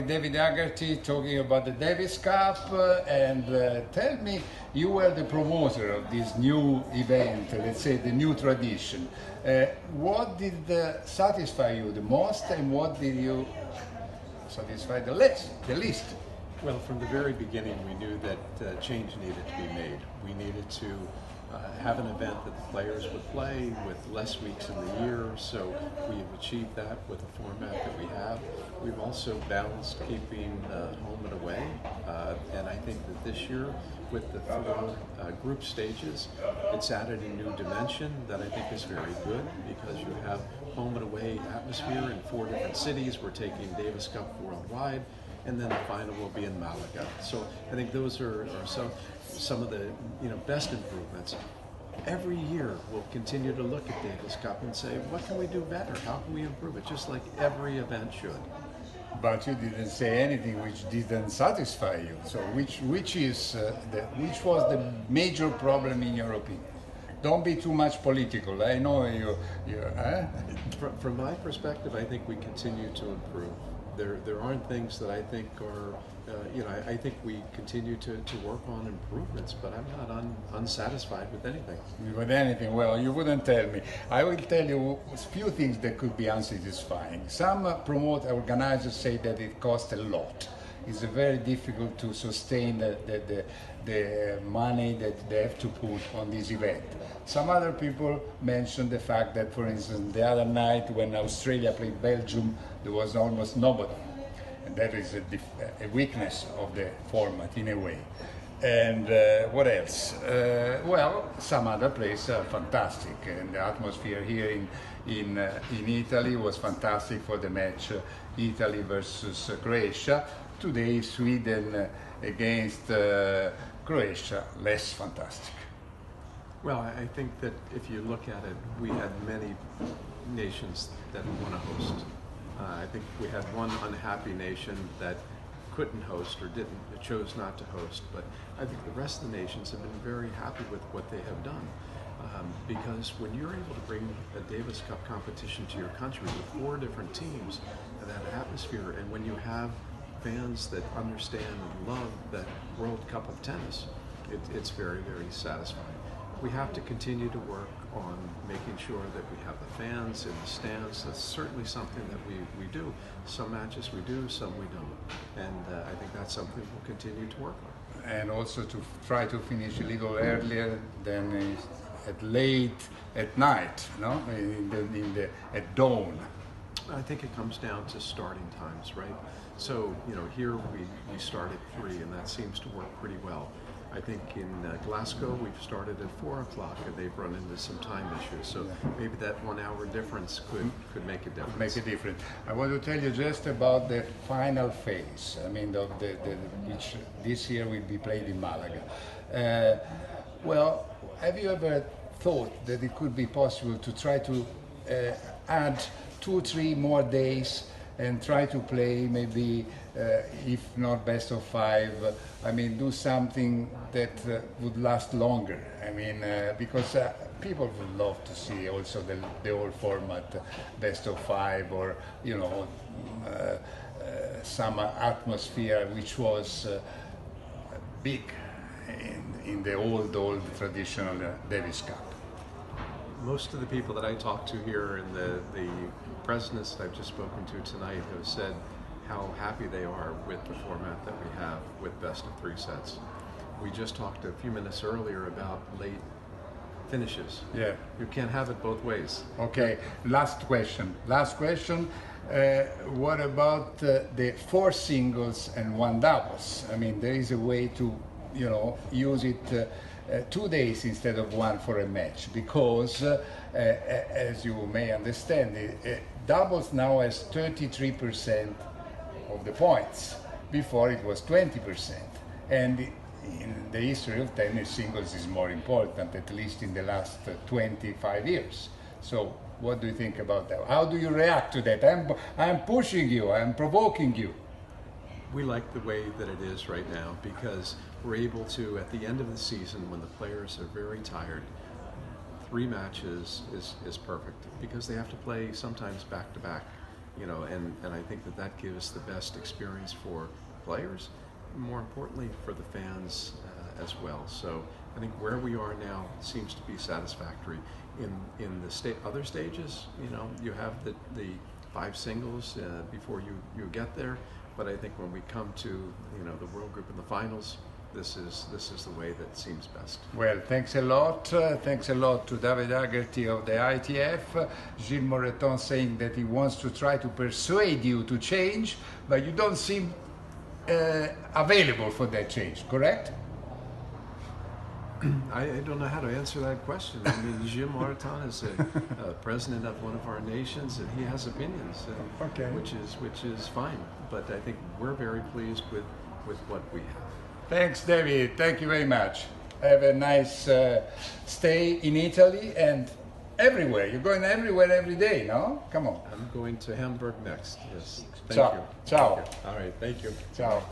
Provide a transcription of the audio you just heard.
with David Haggerty talking about the Davis Cup. And tell me, you were the promoter of this new event, let's say the new tradition. What did satisfy you the most, and what did you satisfy the least? Well, from the very beginning, we knew that change needed to be made. We needed to have an event that the players would play with less weeks in the year, so we have achieved that with the format that we have. We've also balanced keeping home and away, and I think that this year, with the 4 group stages, it's added a new dimension that I think is very good, because you have home and away atmosphere in 4 different cities. We're taking Davis Cup worldwide, and then the final will be in Malaga. So I think those are some of the best improvements. Every year we'll continue to look at Davis Cup and say, what can we do better? How can we improve it? Just like every event should. But you didn't say anything which didn't satisfy you. So which was the major problem in your opinion? Don't be too much political. I know you. From my perspective, I think we continue to improve. There aren't things that I think are, I think we continue to work on improvements, but I'm not unsatisfied with anything. With anything? Well, you wouldn't tell me. I will tell you a few things that could be unsatisfying. Some organizers say that it costs a lot. It's very difficult to sustain the money that they have to put on this event. Some other people mentioned the fact that, for instance, the other night when Australia played Belgium, there was almost nobody. And that is a weakness of the format in a way. And what else? Well, some other places are fantastic, and the atmosphere here in Italy was fantastic for the match Italy versus Croatia. Today, Sweden against Croatia, less fantastic. Well, I think that if you look at it, we had many nations that want to host. I think we had one unhappy nation that couldn't host or chose not to host, but I think the rest of the nations have been very happy with what they have done. Because when you're able to bring a Davis Cup competition to your country with 4 different teams, that atmosphere, and when you have fans that understand and love that World Cup of tennis, it's very, very satisfying. We have to continue to work on making sure that we have the fans in the stands. That's certainly something that we do. Some matches we do, some we don't. And I think that's something we'll continue to work on. And also to try to finish a little earlier than late at night, no? At dawn. I think it comes down to starting times, right? So, here we start at 3, and that seems to work pretty well. I think in Glasgow we've started at 4 o'clock, and they've run into some time issues. So maybe that 1 hour difference could make a difference. Make a difference. I want to tell you just about the final phase. I mean, which this year will be played in Malaga. Well, have you ever thought that it could be possible to try to add 2 or 3 more days and try to play maybe, if not best of 5, I mean, do something that would last longer. I mean, because people would love to see also the old format, best of 5, or, some atmosphere which was big in the old traditional Davis Cup. Most of the people that I talked to here and the presidents that I've just spoken to tonight have said how happy they are with the format that we have with best of 3 sets. We just talked a few minutes earlier about late finishes. Yeah. You can't have it both ways. Okay, last question. What about the 4 singles and 1 doubles? I mean, there is a way to, use it 2 days instead of 1 for a match, because as you may understand, doubles now has 33% of the points. Before it was 20%. And in the history of tennis, singles is more important, at least in the last 25 years. So what do you think about that? How do you react to that? I'm pushing you, I'm provoking you. We like the way that it is right now, because we're able to, at the end of the season, when the players are very tired, 3 matches is perfect, because they have to play sometimes back to back. you know, and I think that that gives the best experience for players, more importantly for the fans as well. So I think where we are now seems to be satisfactory. In the other stages, you know, you have the 5 singles before you get there, but I think when we come to, you know, the World Group in the finals, this is the way that seems best. Well, thanks a lot. Thanks a lot to David Haggerty of the ITF. Gilles Moreton saying that he wants to try to persuade you to change, but you don't seem available for that change, correct? I don't know how to answer that question. I mean, Gilles Moreton is a president of one of our nations, and he has opinions, Okay. which is fine. But I think we're very pleased with what we have. Thanks, David. Thank you very much. Have a nice stay in Italy and everywhere. You're going everywhere every day, no? Come on. I'm going to Hamburg next. Yes. Thank Ciao. you. Ciao. Thank you. All right. Thank you. Ciao.